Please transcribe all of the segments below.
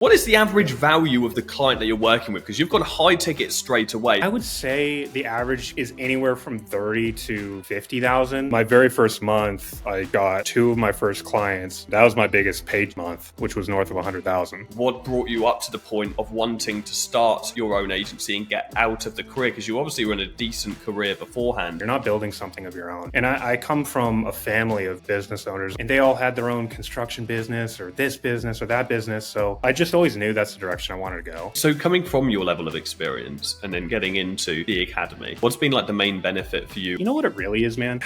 What is the average value of the client that you're working with? Because you've got high tickets straight away. I would say the average is anywhere from 30 to 50,000. My very first month, I got 2 of my first clients. That was my biggest paid month, which was north of 100,000. What brought you up to the point of wanting to start your own agency and get out of the career? Because you obviously were in a decent career beforehand. You're not building something of your own. And I come from a family of business owners, and they all had their own construction business or this business or that business. So I just always knew that's the direction I wanted to go. So coming from your level of experience and then getting into the academy, what's been like the main benefit for you? You know what it really is, man?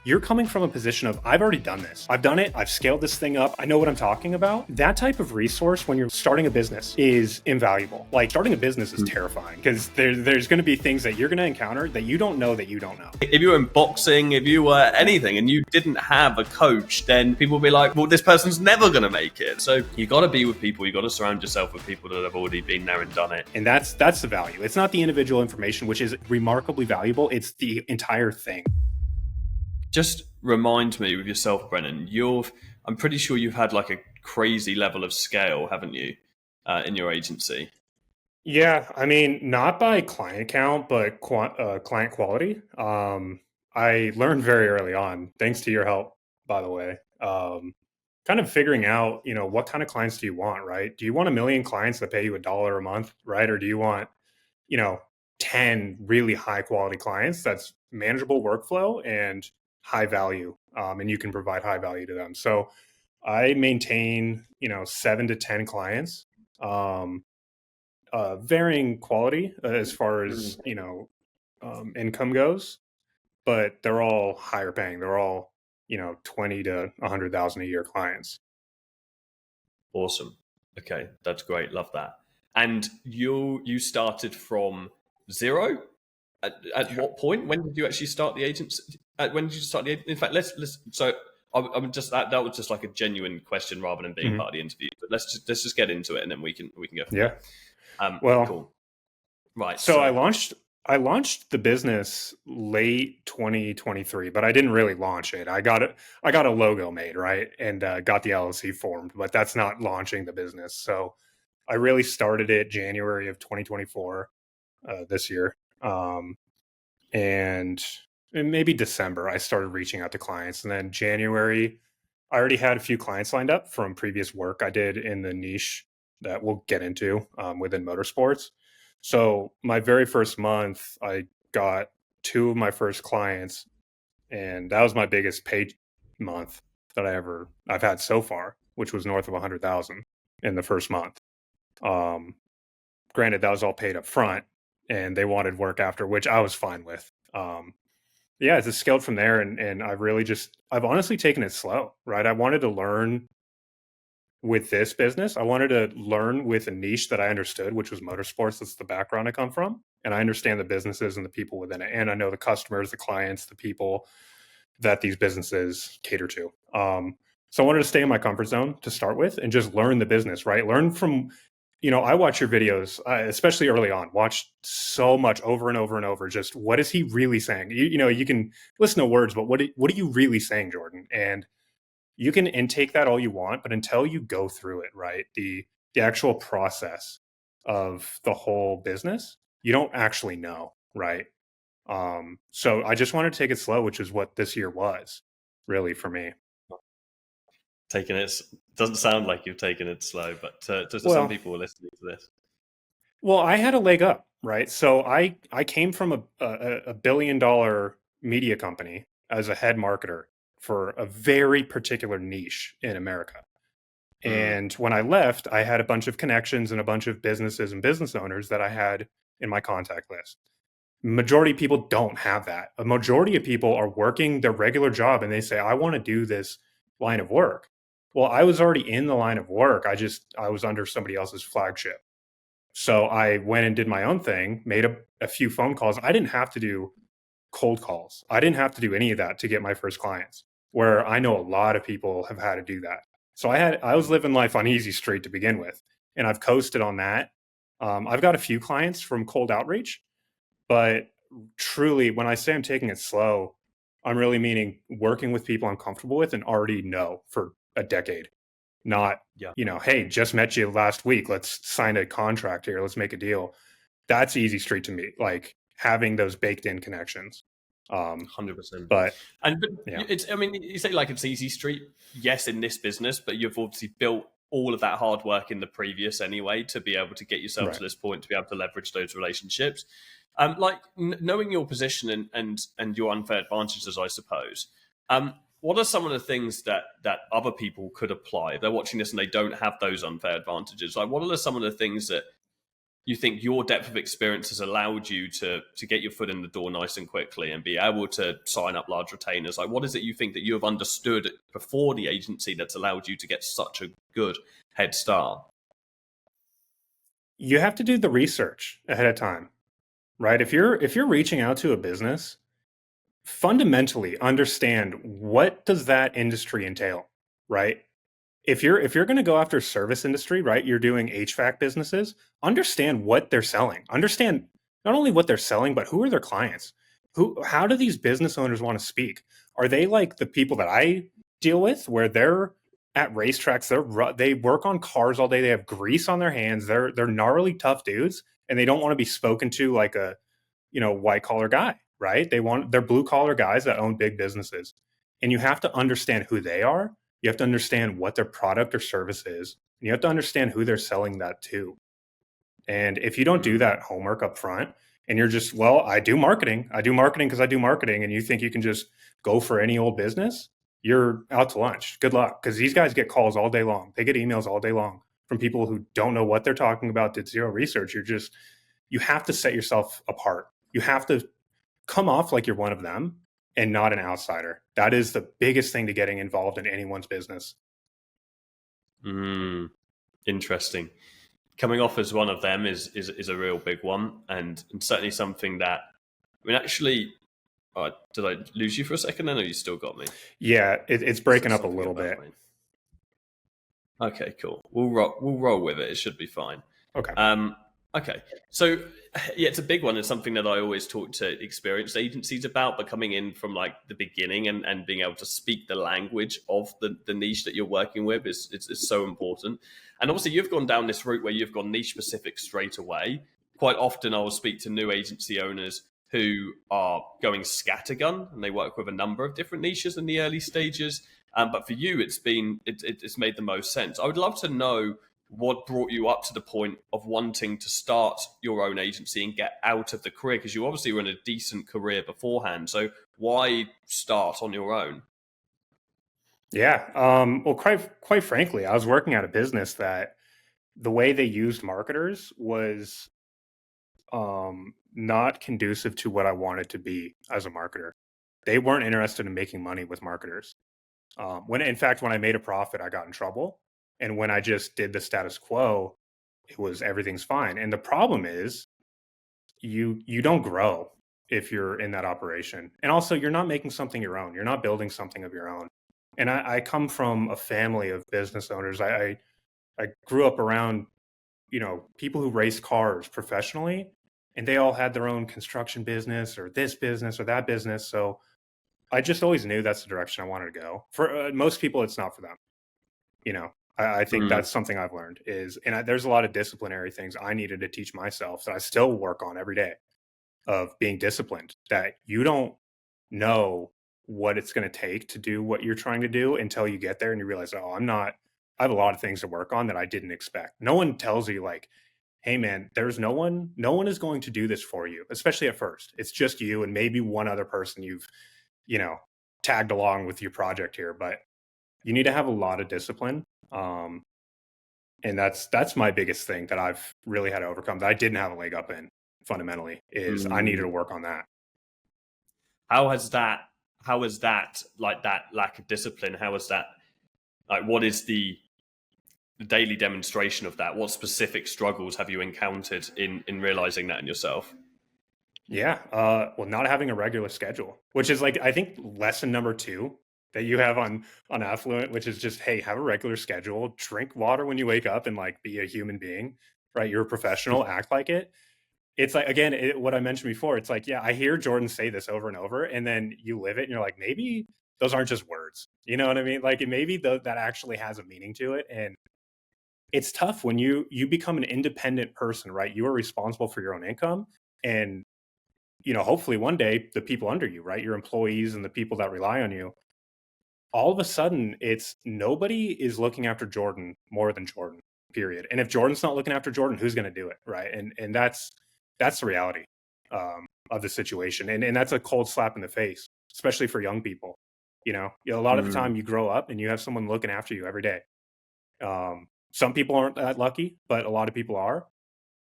You're coming from a position of, I've already done this. I've done it. I've scaled this thing up. I know what I'm talking about. That type of resource when you're starting a business is invaluable. Like starting a business is terrifying because there's going to be things that you're going to encounter that you don't know that you don't know. If you were in boxing, if you were anything and you didn't have a coach, then people will be like, well, this person's never going to make it. So you got to be with people. You got to surround yourself with people that have already been there and done it. And that's the value. It's not the individual information, which is remarkably valuable. It's the entire thing. Just remind me with yourself, Brennan, I'm pretty sure you've had like a crazy level of scale, haven't you, in your agency? Yeah, I mean, not by client count, but client quality. I learned very early on, thanks to your help, by the way, kind of figuring out, what kind of clients do you want, right? Do you want 1 million clients that pay you $1 a month, right? Or do you want, 10 really high quality clients that's manageable workflow and high value, and you can provide high value to them. So I maintain, 7 to 10 clients, varying quality as far as, income goes, but they're all higher paying. They're all, 20 to 100,000 a year clients. Awesome. Okay, that's great. Love that. And you started from zero. At what point? When did you actually start the agency? When did you start the agency? In fact, let's. So I'm just that was just like a genuine question rather than being part of the interview. But let's just get into it and then we can go from there. Well, cool. Right. So I launched the business late 2023, but I didn't really launch it. I got a logo made, right, and got the LLC formed, but that's not launching the business. So I really started it January of 2024, this year, and maybe December I started reaching out to clients, and then January I already had a few clients lined up from previous work I did in the niche that we'll get into within motorsports. So my very first month, I got 2 of my first clients, and that was my biggest paid month that I've had so far, which was north of 100,000 in the first month. Granted, that was all paid up front, and they wanted work after, which I was fine with. Yeah, it's just scaled from there, and I've honestly taken it slow, right? I wanted to learn with this business. I wanted to learn with a niche that I understood, which was motorsports. That's the background I come from. And I understand the businesses and the people within it. And I know the customers, the clients, the people that these businesses cater to. So I wanted to stay in my comfort zone to start with and just learn the business, right? Learn from, I watch your videos, especially early on, watch so much over and over and over. Just what is he really saying? You can listen to words, but what are you really saying, Jordan? And you can intake that all you want, but until you go through it, right, the actual process of the whole business, you don't actually know, right? So I just wanted to take it slow, which is what this year was really for me. Taking it doesn't sound like you've taken it slow, but to some people who are listening to this. Well, I had a leg up, right? So I came from a $1 billion media company as a head marketer for a very particular niche in America. And when I left, I had a bunch of connections and a bunch of businesses and business owners that I had in my contact list. Majority of people don't have that. A majority of people are working their regular job and they say, I want to do this line of work. Well, I was already in the line of work. I was under somebody else's flagship. So I went and did my own thing, made a few phone calls. I didn't have to do cold calls. I didn't have to do any of that to get my first clients, where I know a lot of people have had to do that. So I was living life on easy street to begin with, and I've coasted on that. I've got a few clients from cold outreach, but truly, when I say I'm taking it slow, I'm really meaning working with people I'm comfortable with and already know for a decade. not, Yeah. hey, just met you last week. Let's sign a contract here. Let's make a deal. That's easy street to me. Like having those baked in connections. 100%. But And but yeah, it's, I mean, you say like it's easy street, yes, in this business, but you've obviously built all of that hard work in the previous anyway to be able to get yourself to right. this point to be able to leverage those relationships. Like knowing your position and your unfair advantages, I suppose. What are some of the things that other people could apply? If they're watching this and they don't have those unfair advantages. Like, what are some of the things that you think your depth of experience has allowed you to get your foot in the door nice and quickly and be able to sign up large retainers? Like, what is it you think that you have understood before the agency that's allowed you to get such a good head start? You have to do the research ahead of time, right? If you're reaching out to a business, fundamentally understand what does that industry entail, right? If you're going to go after service industry, right? You're doing HVAC businesses, understand what they're selling. Understand not only what they're selling, but who are their clients? How do these business owners want to speak? Are they like the people that I deal with where they're at racetracks, they work on cars all day, they have grease on their hands, they're gnarly tough dudes and they don't want to be spoken to like a, white collar guy, right? They're blue collar guys that own big businesses. And you have to understand who they are. You have to understand what their product or service is. And you have to understand who they're selling that to. And if you don't do Mm, that homework up front and you're just, well, I do marketing because I do marketing, and you think you can just go for any old business, you're out to lunch. Good luck. Because these guys get calls all day long. They get emails all day long from people who don't know what they're talking about, did zero research. You have to set yourself apart. You have to come off like you're one of them and not an outsider. That is the biggest thing to getting involved in anyone's business. mm, interesting. Coming off as one of them is a real big one, and certainly something that, I mean, actually, did I lose you for a second then, or you still got me? Yeah, it's You said breaking up a something little about bit. me. Okay, cool. We'll roll with it. It should be fine. Okay. Um, okay, so yeah, it's a big one. It's something that I always talk to experienced agencies about, but coming in from like the beginning and being able to speak the language of the niche that you're working with is so important. And obviously, you've gone down this route where you've gone niche specific straight away. Quite often, I will speak to new agency owners who are going scattergun and they work with a number of different niches in the early stages. But for you, it's made the most sense. I would love to know what brought you up to the point of wanting to start your own agency and get out of the career, because you obviously were in a decent career beforehand. So why start on your own? Yeah. Well, quite frankly, I was working at a business that the way they used marketers was not conducive to what I wanted to be as a marketer. They weren't interested in making money with marketers. In fact, when I made a profit, I got in trouble. And when I just did the status quo, it was everything's fine. And the problem is you don't grow if you're in that operation. And also you're not making something your own. You're not building something of your own. And I come from a family of business owners. I grew up around, people who race cars professionally, and they all had their own construction business or this business or that business. So I just always knew that's the direction I wanted to go. For most people, it's not for them. I think Mm, that's something I've learned there's a lot of disciplinary things I needed to teach myself that I still work on every day, of being disciplined, that you don't know what it's going to take to do what you're trying to do until you get there and you realize, oh, I have a lot of things to work on that I didn't expect. No one tells you like, hey man, there's no one is going to do this for you, especially at first. It's just you and maybe one other person you've, you know, tagged along with your project here, but you need to have a lot of discipline. Um, and that's my biggest thing that I've really had to overcome that I didn't have a leg up in fundamentally is I needed to mm. work on that. How has that? How has that, like that lack of discipline? How has that? Like, what is the daily demonstration of that? What specific struggles have you encountered in realizing that in yourself? Yeah. Well, not having a regular schedule, which is like I think lesson number two that you have on Affluent, which is just, hey, have a regular schedule, drink water when you wake up, and like be a human being, right? You're a professional, act like it. It's like again, what I mentioned before. It's like, yeah, I hear Jordan say this over and over, and then you live it, and you're like, maybe those aren't just words. You know what I mean? Like maybe that actually has a meaning to it. And it's tough when you become an independent person, right? You are responsible for your own income. And, hopefully one day the people under you, right? Your employees and the people that rely on you, all of a sudden it's nobody is looking after Jordan more than Jordan, period. And if Jordan's not looking after Jordan, who's going to do it, right? And that's the reality of the situation, and that's a cold slap in the face, especially for young people. A lot of the Mm. time you grow up and you have someone looking after you every day. Some people aren't that lucky, but a lot of people are,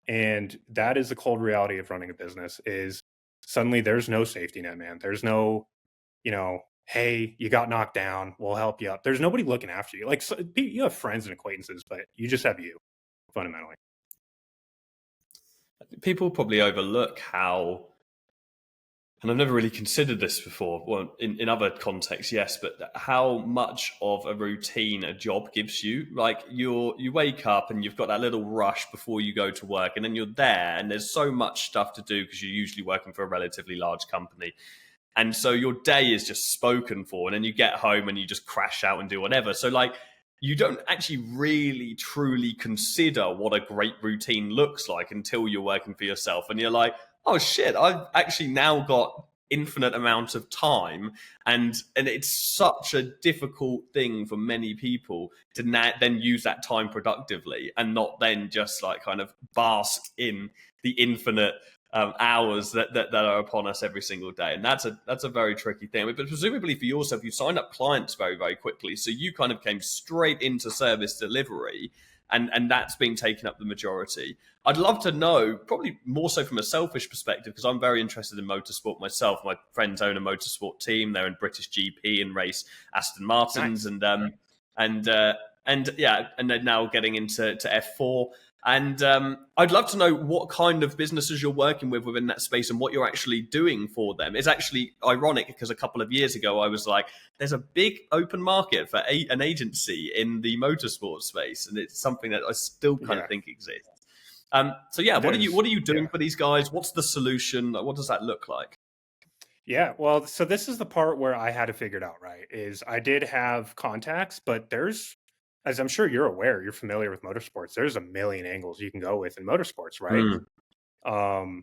and that is the cold reality of running a business. Is suddenly there's no safety net, man. There's no, hey, you got knocked down, we'll help you up. There's nobody looking after you. Like, so, you have friends and acquaintances, but you just have you, fundamentally. People probably overlook how, and I've never really considered this before. Well, in other contexts, yes, but how much of a routine a job gives you. Like you wake up and you've got that little rush before you go to work, and then you're there, and there's so much stuff to do because you're usually working for a relatively large company. And so your day is just spoken for, and then you get home and you just crash out and do whatever. So like you don't actually really truly consider what a great routine looks like until you're working for yourself, and you're like, oh shit, I've actually now got infinite amount of time, and it's such a difficult thing for many people to then use that time productively and not then just like kind of bask in the infinite hours that are upon us every single day. And that's a very tricky thing. But presumably for yourself, you signed up clients very, very quickly. So you kind of came straight into service delivery, and that's been taking up the majority. I'd love to know, probably more so from a selfish perspective, because I'm very interested in motorsport myself. My friends own a motorsport team. They're in British GP and race Aston Martins, Nice. and yeah, and they're now getting into F4. And I'd love to know what kind of businesses you're working with within that space and what you're actually doing for them. It's actually ironic because a couple of years ago, I was like, there's a big open market for an agency in the motorsport space. And it's something that I still kind of Yeah. think exists. So yeah, what are you doing Yeah. for these guys? What's the solution? What does that look like? Yeah, well, so this is the part where I had to figure it out, right? Is I did have contacts, but as I'm sure you're aware, you're familiar with motorsports, there's a million angles you can go with in motorsports, right? Mm. Um,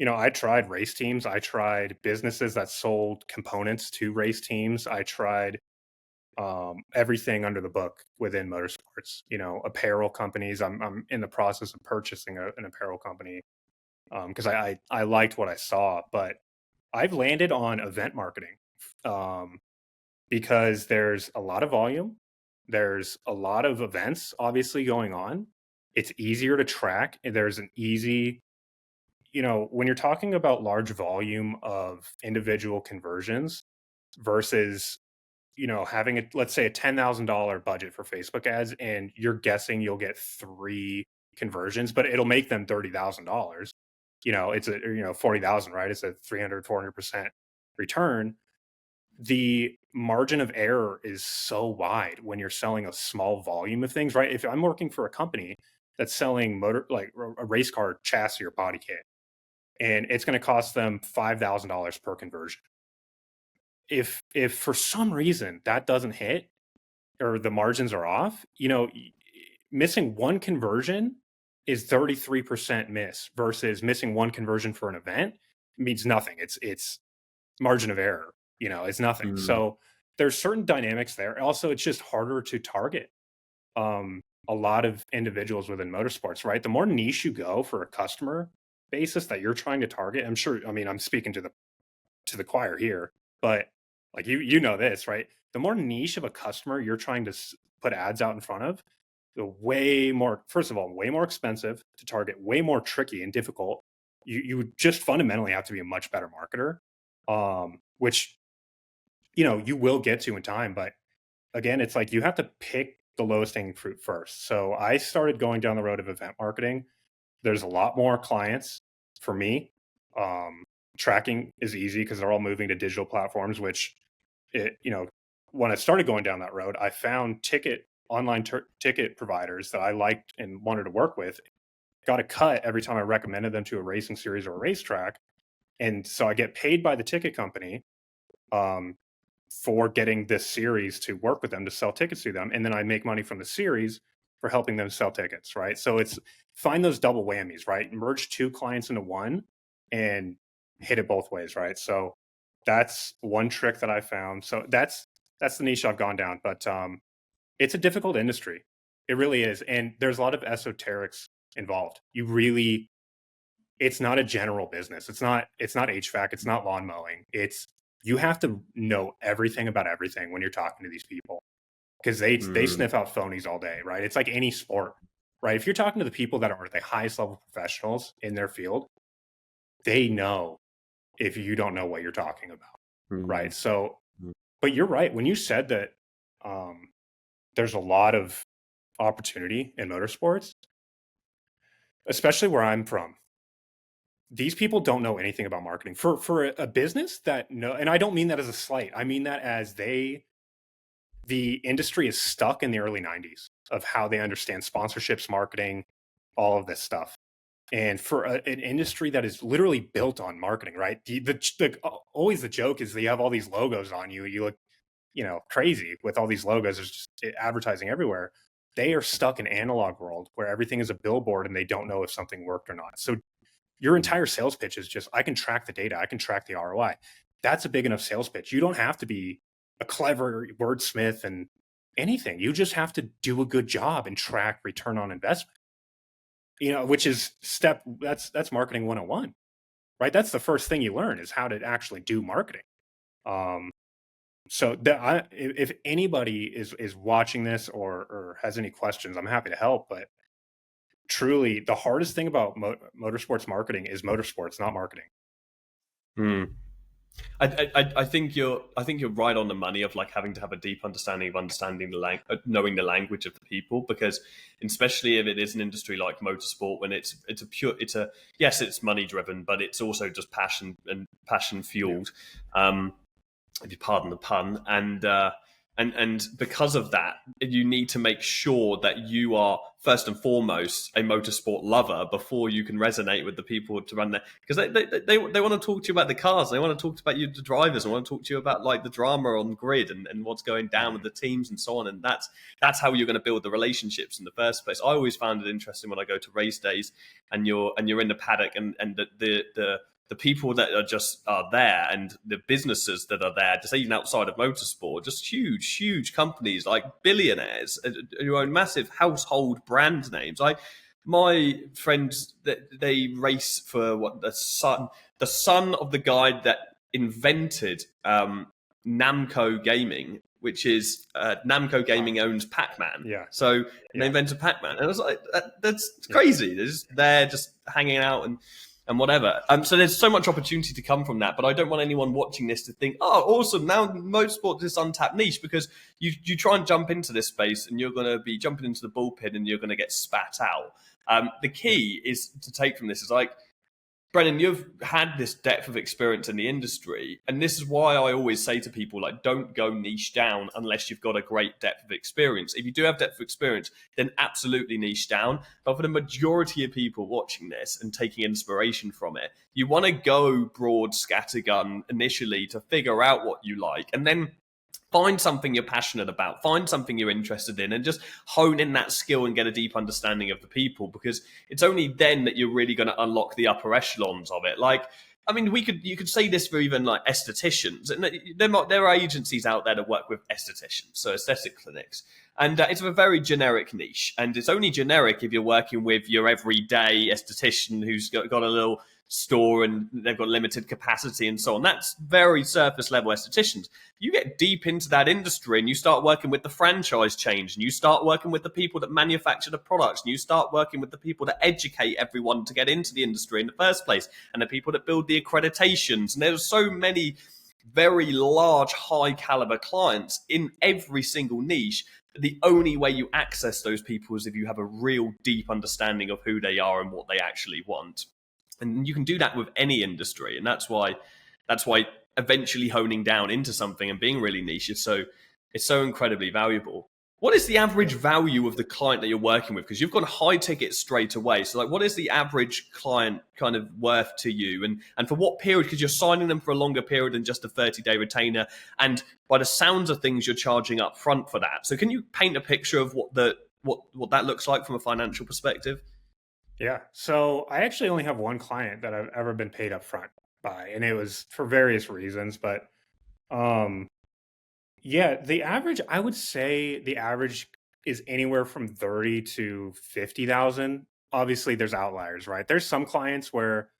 I tried race teams, I tried businesses that sold components to race teams, I tried everything under the book within motorsports, apparel companies. I'm in the process of purchasing an apparel company because I liked what I saw, but I've landed on event marketing um, because there's a lot of volume. There's a lot of events obviously going on. It's easier to track. And there's an easy, when you're talking about large volume of individual conversions versus, having let's say a $10,000 budget for Facebook ads, and you're guessing you'll get 3 conversions, but it'll make them $30,000. It's a 40,000, right? It's a 400% return. The margin of error is so wide when you're selling a small volume of things, right? If I'm working for a company that's selling like a race car chassis or body kit, and it's going to cost them $5,000 per conversion. If for some reason that doesn't hit or the margins are off, missing one conversion is 33% miss versus missing one conversion for an event means nothing. It's margin of error, it's nothing. Mm. So there's certain dynamics there. Also, it's just harder to target a lot of individuals within motorsports, right? The more niche you go for a customer basis that you're trying to target, I'm sure, I mean, I'm speaking to the choir here, but like you know this, right? The more niche of a customer you're trying to put ads out in front of, the way more, first of all, way more expensive to target, way more tricky and difficult. You just fundamentally have to be a much better marketer, which you will get to in time. But again, it's like you have to pick the lowest hanging fruit first. So I started going down the road of event marketing. There's a lot more clients for me. Um, Tracking is easy because they're all moving to digital platforms, which when I started going down that road, I found online ticket providers that I liked and wanted to work with, got a cut every time I recommended them to a racing series or a racetrack. And so I get paid by the ticket company. Um, for getting this series to work with them to sell tickets to them. And then I make money from the series for helping them sell tickets, right? So it's find those double whammies, right? Merge two clients into one and hit it both ways, right? So that's one trick that I found. So that's the niche I've gone down. But it's a difficult industry. It really is. And there's a lot of esoterics involved. It's not a general business. It's not HVAC, it's not lawn mowing. You have to know everything about everything when you're talking to these people, because they sniff out phonies all day, right? It's like any sport, right? If you're talking to the people that are the highest level professionals in their field, they know if you don't know what you're talking about, right? So, but you're right. When you said that there's a lot of opportunity in motorsports, especially where I'm from, these people don't know anything about marketing for a business that no, and I don't mean that as a slight. I mean that as the industry is stuck in the early 90s of how they understand sponsorships, marketing, all of this stuff. And for an industry that is literally built on marketing, right? Always the joke is that you have all these logos on you. You look, crazy with all these logos. There's just advertising everywhere. They are stuck in analog world where everything is a billboard and they don't know if something worked or not. So your entire sales pitch is just, I can track the data. I can track the ROI. That's a big enough sales pitch. You don't have to be a clever wordsmith and anything. You just have to do a good job and track return on investment, which is that's marketing 101, right? That's the first thing you learn is how to actually do marketing. So if anybody is watching this or has any questions, I'm happy to help. But truly, the hardest thing about motorsports marketing is motorsports, not marketing. I think you're right on the money of like having to have a deep understanding of knowing the language of the people, because especially if it is an industry like motorsport, when it's yes, it's money driven, but it's also just passion fueled. If you pardon the pun, and because of that, you need to make sure that you are first and foremost a motorsport lover before you can resonate with the people to run there. Because they want to talk to you about the cars. They want to talk about you, the drivers. They want to talk to you about like the drama on grid and what's going down with the teams and so on. And that's how you're going to build the relationships in the first place. I always found it interesting when I go to race days and you're in the paddock and the people that are there and the businesses that are there, just even outside of motorsport, just huge companies like billionaires who own massive household brand names. My friends, they race for the son of the guy that invented Namco Gaming, which is Namco Gaming owns Pac-Man. Yeah. So they invented Pac-Man, and I was like, that's crazy. They're just there, just hanging out and whatever. So there's so much opportunity to come from that, but I don't want anyone watching this to think, oh, awesome, now motorsport is this untapped niche, because you try and jump into this space and you're going to be jumping into the bullpen and you're going to get spat out. The key is to take from this is like, Brennan, you've had this depth of experience in the industry, and this is why I always say to people, like, don't go niche down unless you've got a great depth of experience. If you do have depth of experience, then absolutely niche down. But for the majority of people watching this and taking inspiration from it, you want to go broad scattergun initially to figure out what you like, and then find something you're passionate about, find something you're interested in, and just hone in that skill and get a deep understanding of the people, because it's only then that you're really going to unlock the upper echelons of it. Like, I mean, you could say this for even like estheticians, and there are agencies out there that work with estheticians, so aesthetic clinics, and it's a very generic niche, and it's only generic if you're working with your everyday esthetician who's got a little store and they've got limited capacity and so on. That's very surface level estheticians. You get deep into that industry and you start working with the franchise chains, and you start working with the people that manufacture the products, and you start working with the people that educate everyone to get into the industry in the first place, and the people that build the accreditations. And there's so many very large, high caliber clients in every single niche. The only way you access those people is if you have a real deep understanding of who they are and what they actually want. And you can do that with any industry. And that's why eventually honing down into something and being really niche is so incredibly valuable. What is the average value of the client that you're working with? Because you've got high tickets straight away. So, like, what is the average client kind of worth to you, and for what period? Because you're signing them for a longer period than just a 30-day retainer, and by the sounds of things, you're charging up front for that. So, can you paint a picture of what that looks like from a financial perspective? Yeah. So I actually only have one client that I've ever been paid up front by, and it was for various reasons. But um, yeah, the average, I would say the average is anywhere from 30 to 50,000. Obviously, there's outliers, right? There's some clients where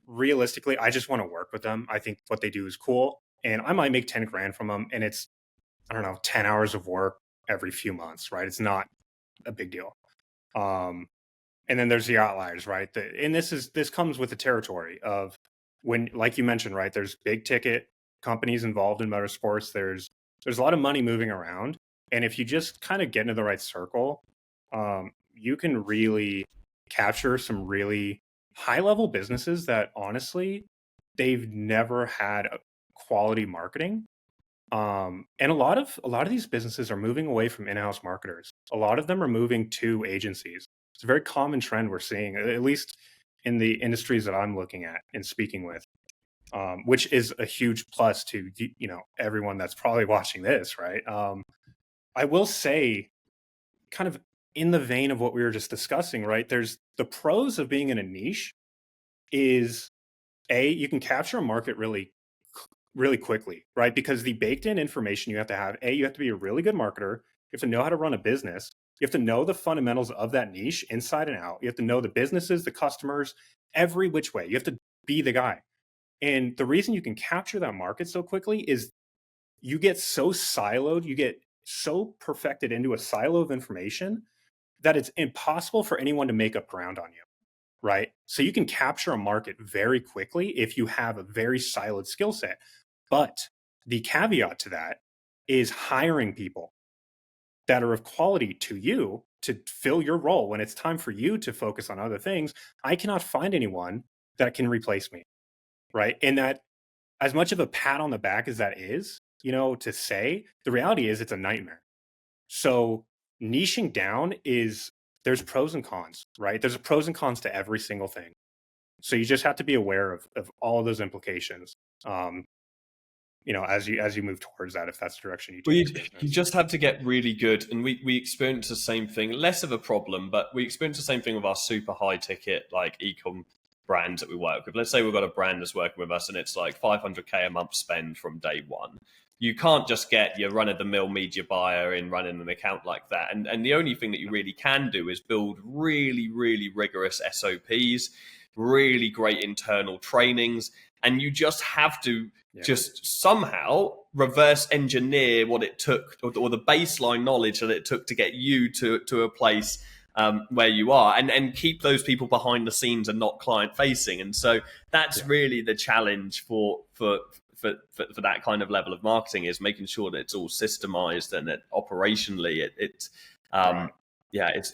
realistically, I just want to work with them. I think what they do is cool, and I might make 10 grand from them, and it's, I don't know, 10 hours of work every few months, right? It's not a big deal. Um, and then there's the outliers, right? And this comes with the territory of when, like you mentioned, right? There's big ticket companies involved in motorsports. There's a lot of money moving around, and if you just kind of get into the right circle, you can really capture some really high level businesses that honestly they've never had a quality marketing. And a lot of these businesses are moving away from in-house marketers. A lot of them are moving to agencies. It's a very common trend we're seeing, at least in the industries that I'm looking at and speaking with, which is a huge plus to everyone that's probably watching this, right? I will say, kind of in the vein of what we were just discussing, right? There's the pros of being in a niche is you can capture a market really quickly, right? Because the baked in information you have, you have to be a really good marketer. You have to know how to run a business. You have to know the fundamentals of that niche inside and out. You have to know the businesses, the customers, every which way. You have to be the guy. And the reason you can capture that market so quickly is you get so siloed, you get so perfected into a silo of information that it's impossible for anyone to make up ground on you, right? So you can capture a market very quickly if you have a very siloed skill set. But the caveat to that is hiring people that are of quality to you to fill your role when it's time for you to focus on other things. I cannot find anyone that can replace me, right? And that, as much of a pat on the back as that is, to say, the reality is it's a nightmare. So niching down there's pros and cons, right? There's a pros and cons to every single thing. So you just have to be aware of all of those implications. Um, as you move towards that, if that's the direction you Well, take you, your you business. just have to get really good. And we experience the same thing, less of a problem, but we experience the same thing with our super high ticket, like ecom brands that we work with. Let's say we've got a brand that's working with us and it's like 500K a month spend from day one. You can't just get your run of the mill media buyer in running an account like that. And the only thing that you really can do is build really, really rigorous SOPs, really great internal trainings. And you just have to Yeah. just somehow reverse engineer what it took, or the baseline knowledge that it took to get you to a place where you are, and keep those people behind the scenes and not client facing. And so that's Yeah. really the challenge for that kind of level of marketing, is making sure that it's all systemized and that operationally it's Right. yeah, it's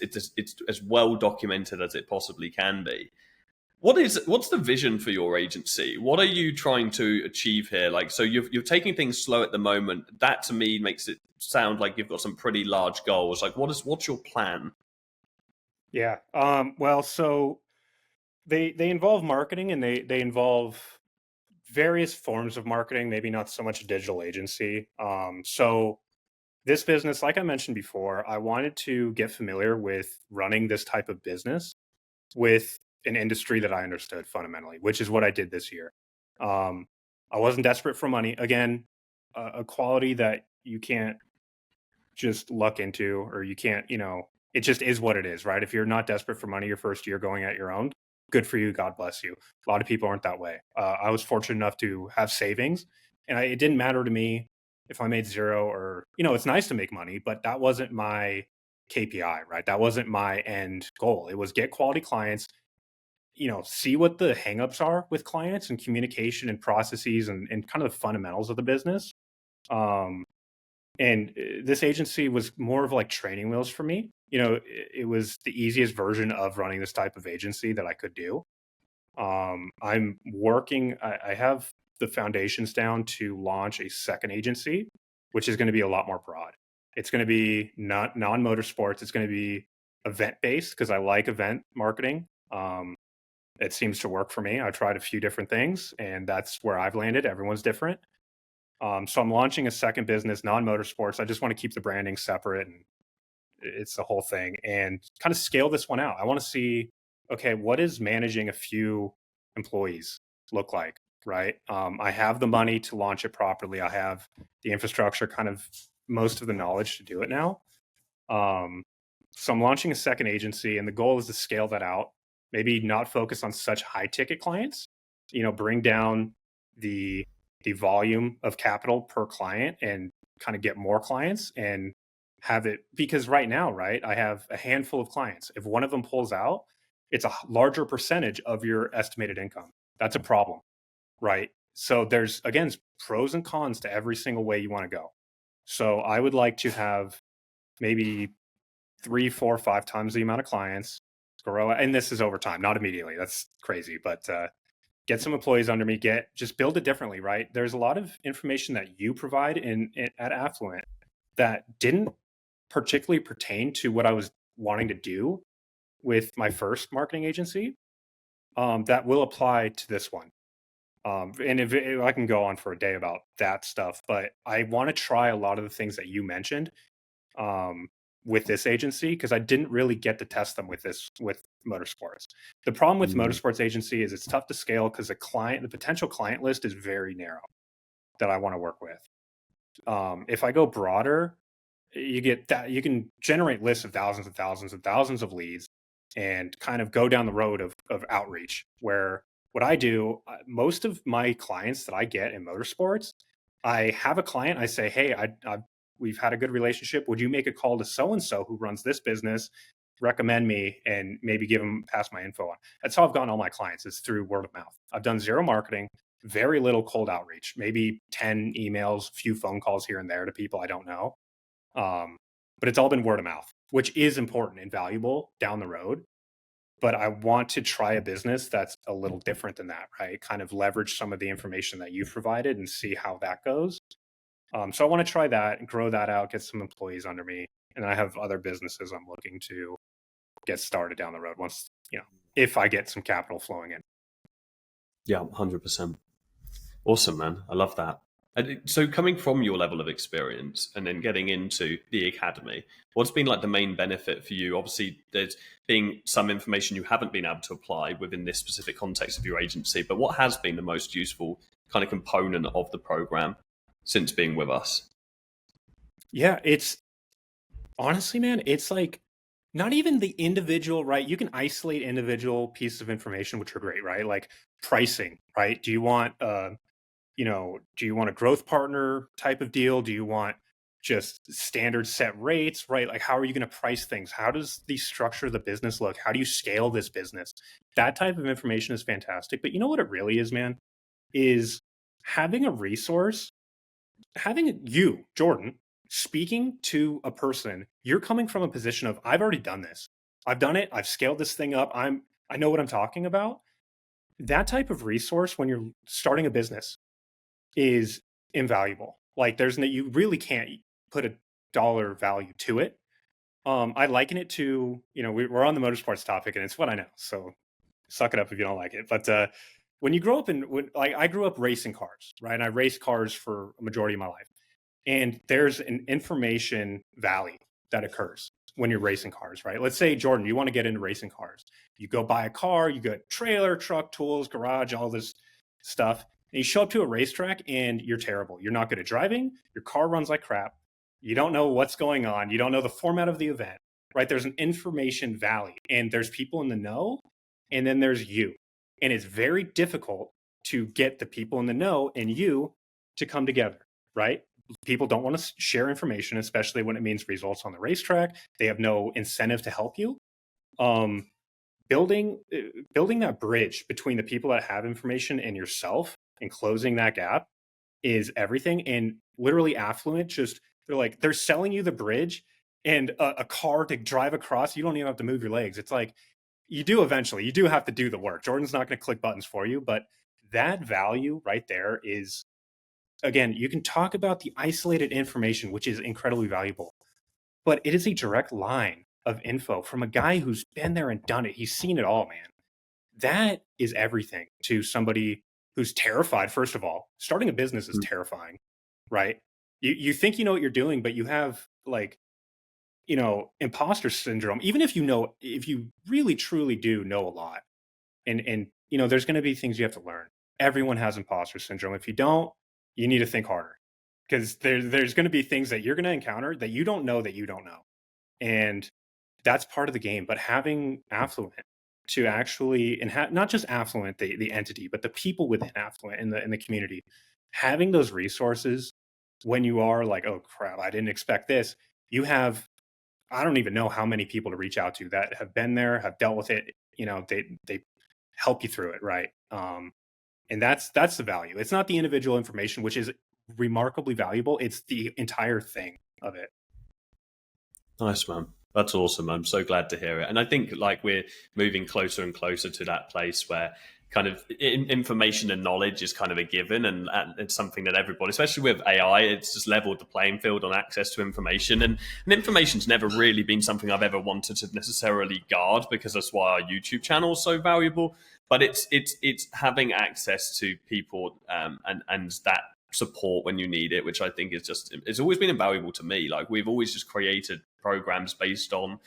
as well documented as it possibly can be. What's the vision for your agency? What are you trying to achieve here? Like, so you're taking things slow at the moment. That to me makes it sound like you've got some pretty large goals. Like, what's your plan? Yeah. Well, so they involve marketing, and they involve various forms of marketing, maybe not so much a digital agency. So this business, like I mentioned before, I wanted to get familiar with running this type of business with an industry that I understood fundamentally, which is what I did this year. Um, I wasn't desperate for money. Again, a quality that you can't just luck into, or you can't, it just is what it is, right? If you're not desperate for money your first year going at your own, good for you. God bless you. A lot of people aren't that way. I was fortunate enough to have savings, and it didn't matter to me if I made zero, or, it's nice to make money, but that wasn't my KPI, right? That wasn't my end goal. It was get quality clients, see what the hangups are with clients and communication and processes, and kind of the fundamentals of the business. Um, and this agency was more of like training wheels for me. It was the easiest version of running this type of agency that I could do. I have the foundations down to launch a second agency, which is going to be a lot more broad. It's going to be not non-motorsports. It's going to be event-based because I like event marketing. It seems to work for me. I tried a few different things, and that's where I've landed. Everyone's different. So I'm launching a second business, non-motorsports. I just want to keep the branding separate, and it's the whole thing, and kind of scale this one out. I want to see, okay, what is managing a few employees look like, right? I have the money to launch it properly. I have the infrastructure, kind of most of the knowledge to do it now. So I'm launching a second agency, and the goal is to scale that out. Maybe not focus on such high ticket clients. Bring down the volume of capital per client and kind of get more clients and have it, because right now, right, I have a handful of clients. If one of them pulls out, it's a larger percentage of your estimated income. That's a problem, right? So there's, again, pros and cons to every single way you want to go. So I would like to have maybe 3, 4, 5 times the amount of clients, grow, and this is over time, not immediately. That's crazy, but get some employees under me. Just build it differently, right? There's a lot of information that you provide at Affluent that didn't particularly pertain to what I was wanting to do with my first marketing agency. That will apply to this one. And if I can go on for a day about that stuff, but I want to try a lot of the things that you mentioned with this agency, because I didn't really get to test them with motorsports. The problem with motorsports agency is it's tough to scale because the potential client list is very narrow that I want to work with. If I go broader, you can generate lists of thousands and thousands and thousands of leads and kind of go down the road of outreach, where what I do, most of my clients that I get in motorsports, I have a client, I say, hey, we've had a good relationship. Would you make a call to so-and-so who runs this business, recommend me, and maybe pass my info on? That's how I've gotten all my clients, is through word of mouth. I've done zero marketing, very little cold outreach, maybe 10 emails, a few phone calls here and there to people I don't know. But it's all been word of mouth, which is important and valuable down the road. But I want to try a business that's a little different than that, right? Kind of leverage some of the information that you've provided and see how that goes. So I want to try that and grow that out, get some employees under me. And I have other businesses I'm looking to get started down the road once, if I get some capital flowing in. Yeah, 100%. Awesome, man. I love that. And so coming from your level of experience and then getting into the academy, what's been like the main benefit for you? Obviously, there's been some information you haven't been able to apply within this specific context of your agency, but what has been the most useful kind of component of the program since being with us? Yeah, it's honestly, man, it's like not even the individual, right? You can isolate individual pieces of information, which are great, right? Like pricing, right? Do you want do you want a growth partner type of deal? Do you want just standard set rates, right? Like, how are you going to price things? How does the structure of the business look? How do you scale this business? That type of information is fantastic. But you know what it really is, man? Is having a resource, having you, Jordan, speaking to a person, you're coming from a position of, I've already done this. I've done it. I've scaled this thing up. I know what I'm talking about. That type of resource when you're starting a business is invaluable. Like you really can't put a dollar value to it. I liken it to, we're on the motorsports topic and it's what I know. So suck it up if you don't like it. But when you grow up I grew up racing cars, right? And I raced cars for a majority of my life. And there's an information valley that occurs when you're racing cars, right? Let's say, Jordan, you want to get into racing cars. You go buy a car, you get trailer, truck, tools, garage, all this stuff. And you show up to a racetrack and you're terrible. You're not good at driving. Your car runs like crap. You don't know what's going on. You don't know the format of the event, right? There's an information valley and there's people in the know, and then there's you. And it's very difficult to get the people in the know and you to come together, right? People don't want to share information, especially when it means results on the racetrack. They have no incentive to help you. Building that bridge between the people that have information and yourself and closing that gap is everything. And literally Affluent, they're selling you the bridge and a car to drive across. You don't even have to move your legs. It's like, you do eventually. You do have to do the work. Jordan's not going to click buttons for you, but that value right there is, again, you can talk about the isolated information, which is incredibly valuable. but it is a direct line of info from a guy who's been there and done it. He's seen it all, man. That is everything to somebody who's terrified. First of all, starting a business is Mm. terrifying, right? You think you know what you're doing, but you have like, imposter syndrome. Even if if you really truly do know a lot, and there's going to be things you have to learn. Everyone has imposter syndrome. If you don't, you need to think harder, because there's going to be things that you're going to encounter that you don't know that you don't know, and that's part of the game. But having affluent to actually, and not just affluent, the entity, but the people within affluent in the community, having those resources when you are like, oh crap, I didn't expect this. You have, I don't even know how many people to reach out to that have been there, have dealt with it. They help you through it, right? And that's the value. It's not the individual information, which is remarkably valuable. It's the entire thing of it. Nice, man. That's awesome. I'm so glad to hear it. And I think like we're moving closer and closer to that place where kind of information and knowledge is kind of a given, and it's something that everybody, especially with AI, it's just leveled the playing field on access to information. And information's never really been something I've ever wanted to necessarily guard, because that's why our YouTube channel is so valuable. But it's having access to people, and that support when you need it, which I think is just, it's always been invaluable to me. Like we've always just created programs based on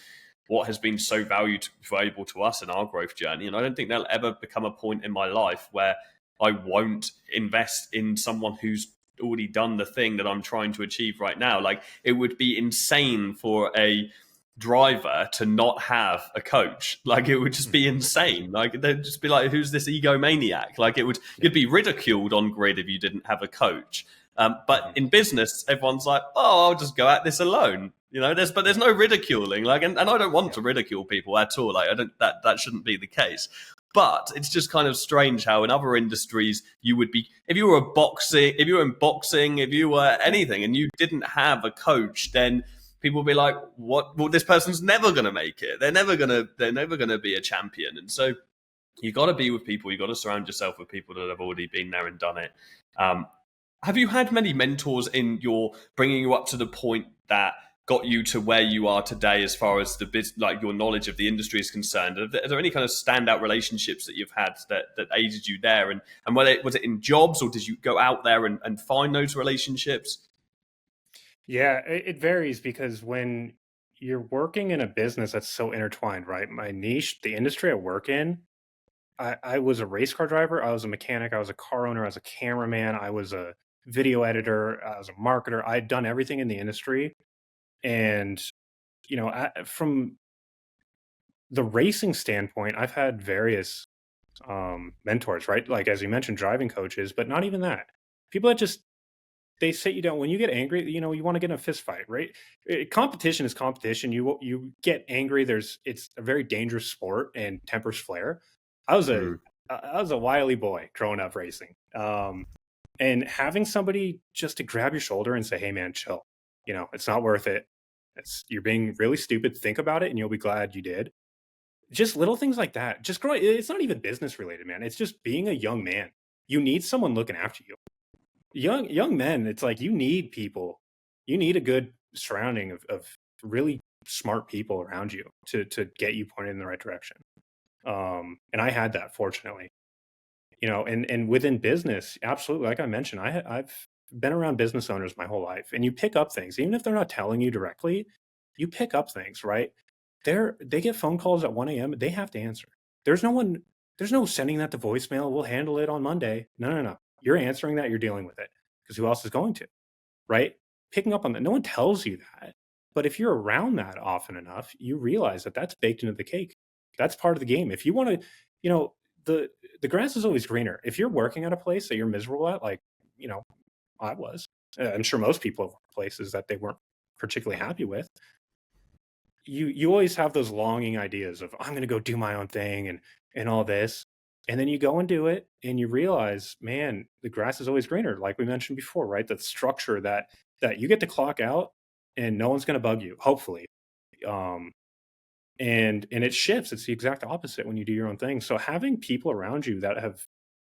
what has been so valuable to us in our growth journey. And I don't think there'll ever become a point in my life where I won't invest in someone who's already done the thing that I'm trying to achieve right now. Like it would be insane for a driver to not have a coach. Like it would just be insane. Like they'd just be like, who's this egomaniac? Like you'd be ridiculed on grid if you didn't have a coach. But in business, everyone's like, oh, I'll just go at this alone. There's no ridiculing. Like, and I don't want to ridicule people at all. Like, I don't, that shouldn't be the case. But it's just kind of strange how in other industries you would be, if you were in boxing, if you were anything and you didn't have a coach, then people will be like, what? Well, this person's never going to make it. They're never going to be a champion. And so you got to be with people. You got to surround yourself with people that have already been there and done it. Have you had many mentors in your bringing you up to the point that got you to where you are today, as far as like your knowledge of the industry is concerned? Are there any kind of standout relationships that you've had that aided you there? And was it in jobs, or did you go out there and find those relationships? Yeah, it varies, because when you're working in a business that's so intertwined, right? My niche, the industry I work in, I was a race car driver, I was a mechanic, I was a car owner, I was a cameraman, I was a video editor, I was a marketer. I had done everything in the industry. And, from the racing standpoint, I've had various mentors, right? Like, as you mentioned, driving coaches, but not even that. People that just, they sit you down when you get angry. You want to get in a fist fight, right? Competition is competition. You get angry. It's a very dangerous sport, and tempers flare. I was a Mm. I was a wily boy growing up racing, and having somebody just to grab your shoulder and say, "Hey, man, chill. It's not worth it. You're being really stupid. Think about it, and you'll be glad you did." Just little things like that. Just growing. It's not even business related, man. It's just being a young man. You need someone looking after you. Young men, it's like you need people. You need a good surrounding of really smart people around you to get you pointed in the right direction. And I had that, fortunately. And within business, absolutely, like I mentioned, I've been around business owners my whole life, and you pick up things, even if they're not telling you directly. You pick up things, right? They get phone calls at 1 a.m. They have to answer. There's no sending that to voicemail. We'll handle it on Monday. No. You're answering that. You're dealing with it, because who else is going to, right? Picking up on that. No one tells you that. But if you're around that often enough, you realize that that's baked into the cake. That's part of the game. If you want to, the grass is always greener. If you're working at a place that you're miserable at, like, I was, I'm sure most people have worked places that they weren't particularly happy with. You always have those longing ideas of, I'm going to go do my own thing and all this. And then you go and do it, and you realize, man, the grass is always greener. Like we mentioned before, right? The structure that you get to clock out, and no one's going to bug you, hopefully. And it shifts. It's the exact opposite when you do your own thing. So having people around you that have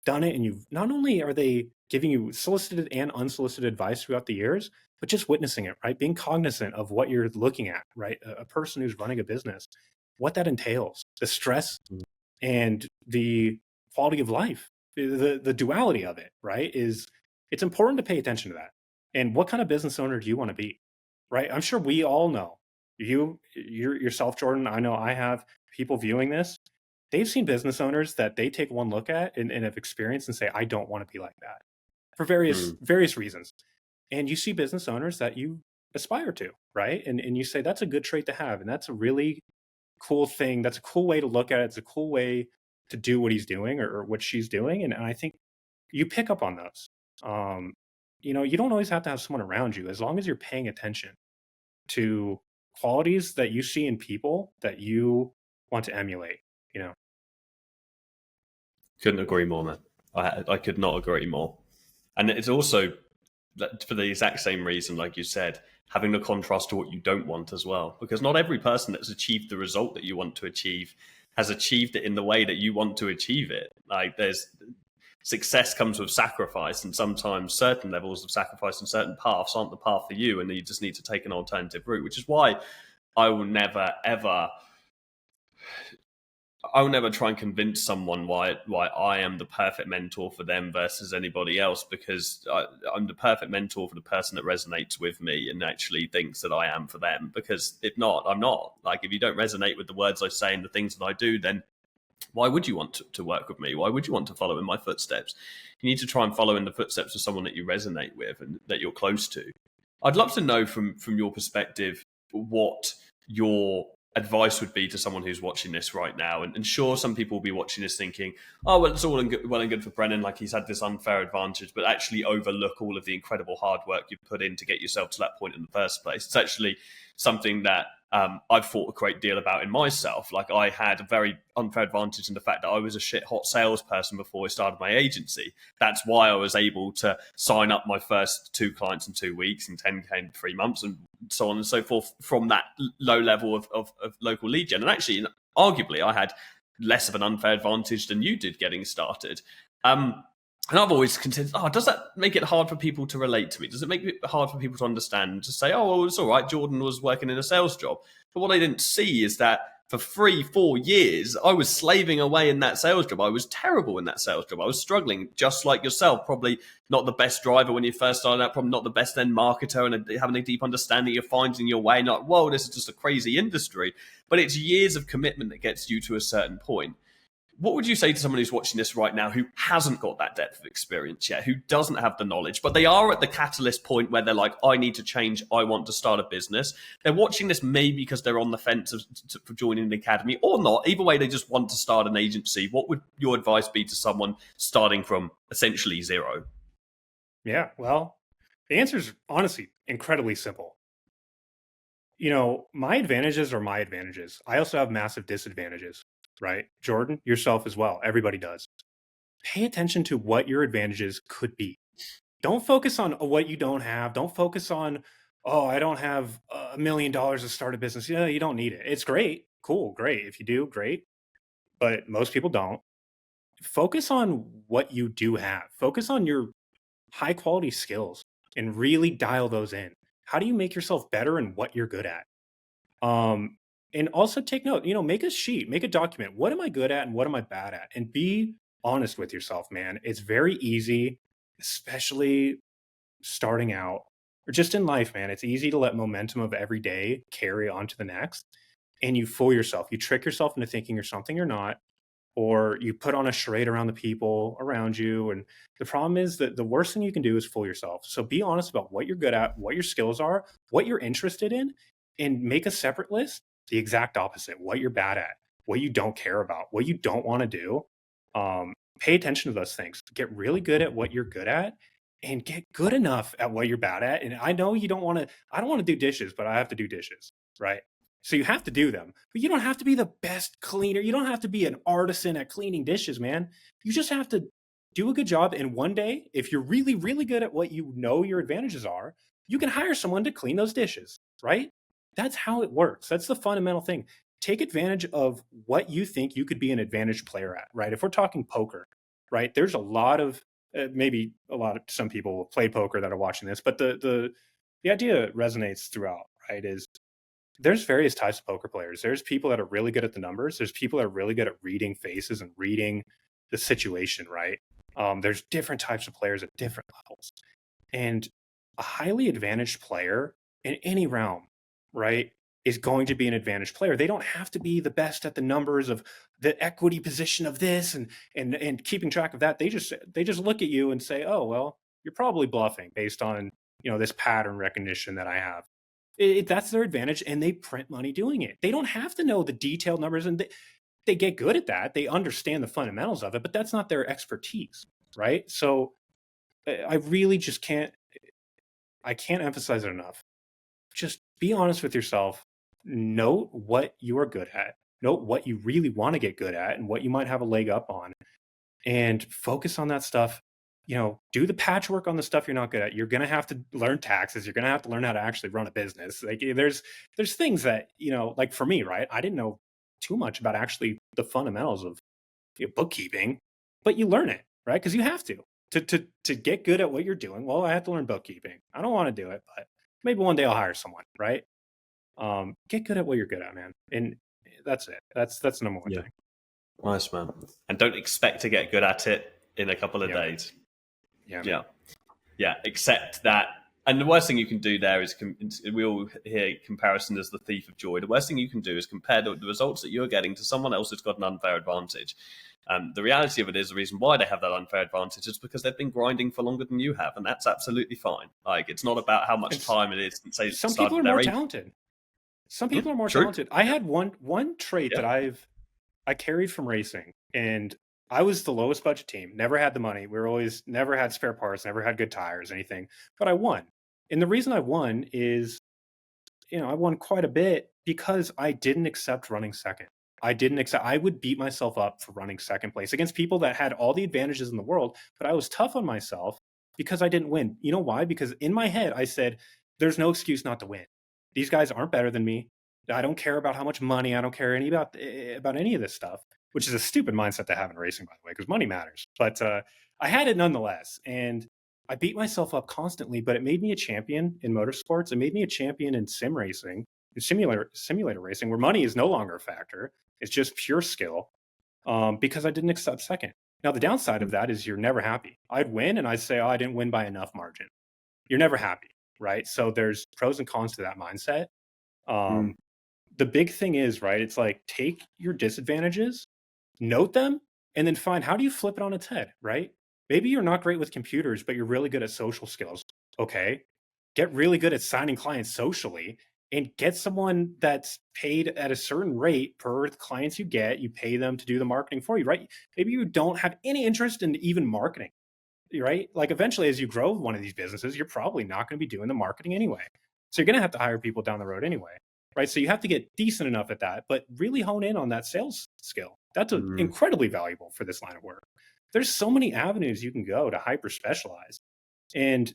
done it, and you've not only are they giving you solicited and unsolicited advice throughout the years, but just witnessing it, right? Being cognizant of what you're looking at, right? A person who's running a business, what that entails, the stress and the quality of life, the duality of it, right? Is it's important to pay attention to that. And what kind of business owner do you want to be, right? I'm sure we all know you yourself, Jordan. I know I have people viewing this. They've seen business owners that they take one look at and have experienced and say, I don't want to be like that for Mm. various reasons. And you see business owners that you aspire to, right? And you say that's a good trait to have, and that's a really cool thing. That's a cool way to look at it. It's a cool way to do what he's doing or what she's doing. And I think you pick up on those. Um, you don't always have to have someone around you as long as you're paying attention to qualities that you see in people that you want to emulate, you know? Couldn't agree more, man. I could not agree more. And it's also for the exact same reason, like you said, having the contrast to what you don't want as well. Because not every person that's achieved the result that you want to achieve has achieved it in the way that you want to achieve it. Like there's success comes with sacrifice, and sometimes certain levels of sacrifice and certain paths aren't the path for you, and you just need to take an alternative route, which is why I will never ever I'll never try and convince someone why I am the perfect mentor for them versus anybody else, because I'm the perfect mentor for the person that resonates with me and actually thinks that I am for them. Because if not, I'm not. Like if you don't resonate with the words I say and the things that I do, then why would you want to work with me? Why would you want to follow in my footsteps? You need to try and follow in the footsteps of someone that you resonate with and that you're close to. I'd love to know from your perspective what your advice would be to someone who's watching this right now. And sure, some people will be watching this thinking, oh, well, it's all well and good for Brennan, like he's had this unfair advantage, but actually overlook all of the incredible hard work you've put in to get yourself to that point in the first place. It's actually something that I've thought a great deal about in myself. Like I had a very unfair advantage in the fact that I was a shit hot salesperson before I started my agency. That's why I was able to sign up my first 2 clients in 2 weeks and 10K in 3 months and so on and so forth from that low level of local lead gen. And actually, arguably, I had less of an unfair advantage than you did getting started. And I've always considered, does that make it hard for people to relate to me? Does it make it hard for people to understand, to say, oh, well, it's all right, Jordan was working in a sales job. But what I didn't see is that for 3-4 years, I was slaving away in that sales job. I was terrible in that sales job. I was struggling, just like yourself, probably not the best driver when you first started out, probably not the best end marketer and having a deep understanding, you're finding your way, not, whoa, this is just a crazy industry. But it's years of commitment that gets you to a certain point. What would you say to someone who's watching this right now who hasn't got that depth of experience yet, who doesn't have the knowledge, but they are at the catalyst point where they're like, I need to change, I want to start a business. They're watching this maybe because they're on the fence for joining the academy or not. Either way, they just want to start an agency. What would your advice be to someone starting from essentially zero? Yeah, well, the answer is honestly incredibly simple. My advantages are my advantages. I also have massive disadvantages, right? Jordan, yourself as well. Everybody does. Pay attention to what your advantages could be. Don't focus on what you don't have. Don't focus on, oh, I don't have $1 million to start a business. Yeah, you don't need it. It's great. Cool. Great. If you do, great. But most people don't. Focus on what you do have. Focus on your high quality skills and really dial those in. How do you make yourself better in what you're good at? Um, and also take note, make a sheet, make a document. What am I good at and what am I bad at? And be honest with yourself, man. It's very easy, especially starting out or just in life, man. It's easy to let momentum of every day carry on to the next. And you fool yourself. You trick yourself into thinking you're something you're not, or you put on a charade around the people around you. And the problem is that the worst thing you can do is fool yourself. So be honest about what you're good at, what your skills are, what you're interested in, and make a separate list, the exact opposite, what you're bad at, what you don't care about, what you don't want to do. Pay attention to those things. Get really good at what you're good at and get good enough at what you're bad at. And I know I don't want to do dishes, but I have to do dishes, right? So you have to do them, but you don't have to be the best cleaner. You don't have to be an artisan at cleaning dishes, man. You just have to do a good job. And one day, if you're really, really good at what you know your advantages are, you can hire someone to clean those dishes, right? That's how it works. That's the fundamental thing. Take advantage of what you think you could be an advantage player at, right? If we're talking poker, right? There's a lot of maybe a lot of some people will play poker that are watching this, but the idea resonates throughout, right? Is there's various types of poker players. There's people that are really good at the numbers. There's people that are really good at reading faces and reading the situation, right? There's different types of players at different levels. And a highly advantaged player in any realm, right, is going to be an advantaged player. They don't have to be the best at the numbers of the equity position of this and keeping track of that. They just look at you and say, "Oh, well, you're probably bluffing based on, this pattern recognition that I have." That's their advantage, and they print money doing it. They don't have to know the detailed numbers, and they get good at that. They understand the fundamentals of it, but that's not their expertise, right? So I really just can't emphasize it enough. Just be honest with yourself. Note what you are good at. Note what you really want to get good at and what you might have a leg up on, and focus on that stuff. Do the patchwork on the stuff you're not good at. You're going to have to learn taxes. You're going to have to learn how to actually run a business. Like there's things that, like for me, right? I didn't know too much about actually the fundamentals of bookkeeping, but you learn it, right? Because you have to get good at what you're doing. Well, I have to learn bookkeeping. I don't want to do it, but maybe one day I'll hire someone, right? Get good at what you're good at, man. And that's it. That's the number one thing. Nice, man. And don't expect to get good at it in a couple of days. Yeah. Accept that. And the worst thing you can do there is, we all hear comparison as the thief of joy. The worst thing you can do is compare the results that you're getting to someone else who's got an unfair advantage. The reality of it is, the reason why they have that unfair advantage is because they've been grinding for longer than you have, and that's absolutely fine. Like, it's not about how much time it is. Say some people are more talented. Some people are more talented. I had one trait that I carried from racing, and I was the lowest budget team. Never had the money. We were always never had spare parts, never had good tires, anything. But I won, and the reason I won is, I won quite a bit because I didn't accept running second. I would beat myself up for running second place against people that had all the advantages in the world, but I was tough on myself because I didn't win. You know why? Because in my head, I said, there's no excuse not to win. These guys aren't better than me. I don't care about how much money. I don't care about any of this stuff, which is a stupid mindset to have in racing, by the way, because money matters. But I had it nonetheless. And I beat myself up constantly, but it made me a champion in motorsports. It made me a champion in sim racing, in simulator racing, where money is no longer a factor. It's just pure skill, because I didn't accept second. Now, the downside of that is you're never happy. I'd win and I'd say, oh, I didn't win by enough margin. You're never happy, right? So there's pros and cons to that mindset. The big thing is, right, it's like, take your disadvantages, note them, and then find, how do you flip it on its head, right? Maybe you're not great with computers, but you're really good at social skills. Okay. Get really good at signing clients socially, and get someone that's paid at a certain rate per the clients you get. You pay them to do the marketing for you, right? Maybe you don't have any interest in even marketing, right? Like, eventually, as you grow one of these businesses, you're probably not going to be doing the marketing anyway. So you're going to have to hire people down the road anyway, right? So you have to get decent enough at that, but really hone in on that sales skill. That's incredibly valuable for this line of work. There's so many avenues you can go to hyper specialize. And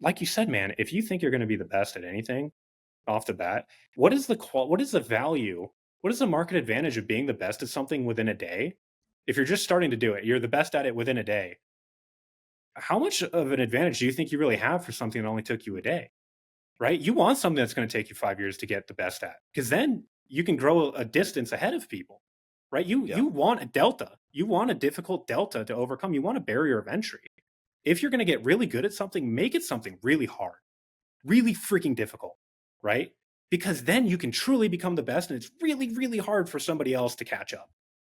like you said, man, if you think you're going to be the best at anything off the bat, what is the value? What is the market advantage of being the best at something within a day? If you're just starting to do it, you're the best at it within a day. How much of an advantage do you think you really have for something that only took you a day? Right? You want something that's going to take you 5 years to get the best at, because then you can grow a distance ahead of people, right? You want a delta. You want a difficult delta to overcome. You want a barrier of entry. If you're going to get really good at something, make it something really hard, really freaking difficult, right? Because then you can truly become the best, and it's really, really hard for somebody else to catch up.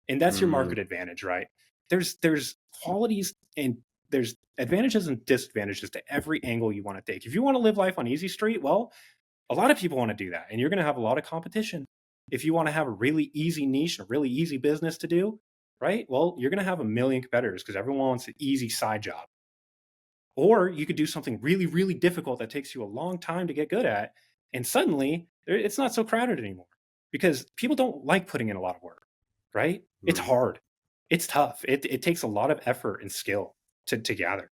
And that's your market advantage, right? There's qualities and there's advantages and disadvantages to every angle you want to take. If you want to live life on easy street, well, a lot of people want to do that, and you're going to have a lot of competition. If you want to have a really easy niche, a really easy business to do, right? Well, you're going to have a million competitors because everyone wants an easy side job. Or you could do something really, really difficult that takes you a long time to get good at, and suddenly it's not so crowded anymore because people don't like putting in a lot of work, right? It's hard. It's tough. It takes a lot of effort and skill to gather.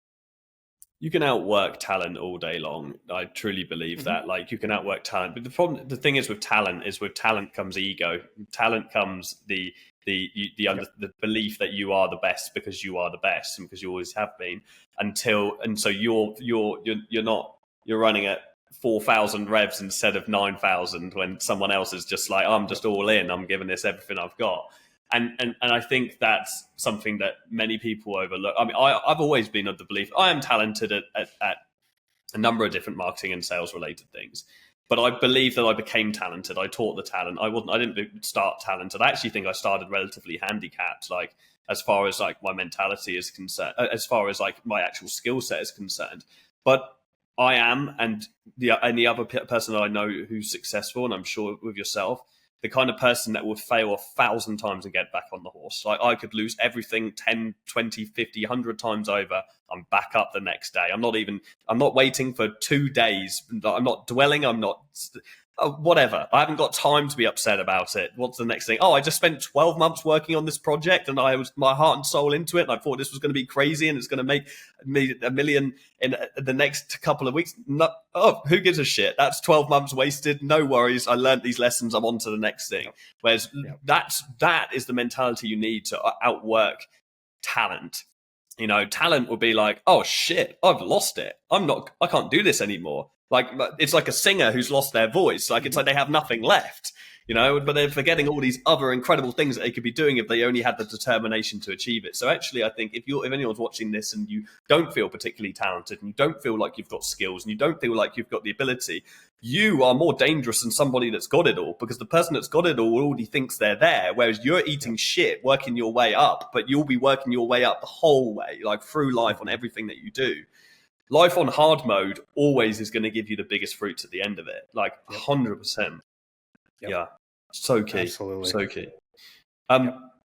You can outwork talent all day long. I truly believe that. Like, you can outwork talent, but the thing is with talent comes ego. Talent comes the the belief that you are the best because you are the best and because you always have been, and so you're running at 4,000 revs instead of 9,000 when someone else is just like, I'm just all in, I'm giving this everything I've got. And I think that's something that many people overlook. I mean, I've always been of the belief I am talented at a number of different marketing and sales related things, but I believe that I became talented. I taught the talent. I didn't start talented. I actually think I started relatively handicapped, like as far as like my mentality is concerned, as far as like my actual skill set is concerned. But I am, and the other person that I know who's successful, and I'm sure with yourself, the kind of person that will fail 1,000 times and get back on the horse. Like I could lose everything 10, 20, 50, 100 times over. I'm back up the next day. I'm not waiting for 2 days. I'm not dwelling. I'm not whatever. I haven't got time to be upset about it. What's the next thing? Oh, I just spent 12 months working on this project and I was my heart and soul into it. And I thought this was going to be crazy and it's going to make me $1 million in the next couple of weeks. No, oh, who gives a shit? That's 12 months wasted. No worries. I learned these lessons. I'm on to the next thing. Whereas that is the mentality you need to outwork talent. You know, talent will be like, oh shit, I've lost it. I can't do this anymore. Like it's like a singer who's lost their voice. Like it's like they have nothing left, you know, but they're forgetting all these other incredible things that they could be doing if they only had the determination to achieve it. So actually, I think if anyone's watching this and you don't feel particularly talented and you don't feel like you've got skills and you don't feel like you've got the ability, you are more dangerous than somebody that's got it all, because the person that's got it all already thinks they're there, whereas you're eating shit, working your way up, but you'll be working your way up the whole way, like through life on everything that you do. Life on hard mode always is going to give you the biggest fruits at the end of it, like 100%. Yeah, so key. Absolutely. So key.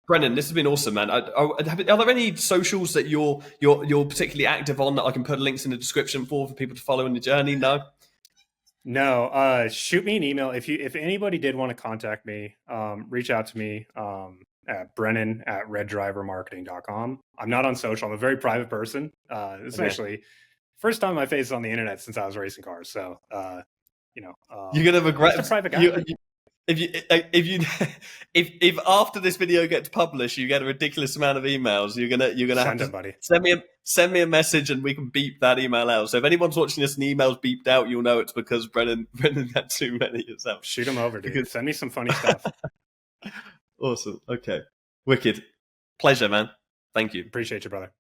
Brendan, this has been awesome, man. Are there any socials that you're particularly active on that I can put links in the description for people to follow in the journey? No, shoot me an email if anybody did want to contact me. Reach out to me at brennan@reddrivermarketing.com. I'm not on social. I'm a very private person. It's actually first time my face is on the internet since I was racing cars. So, you're gonna regret a private guy. If after this video gets published, you get a ridiculous amount of emails, you're gonna have to send me a message and we can beep that email out. So if anyone's watching this and the email's beeped out, you'll know it's because Brendan had too many yourself. Shoot them over, dude. Send me some funny stuff. Awesome. Okay. Wicked. Pleasure, man. Thank you. Appreciate you, brother.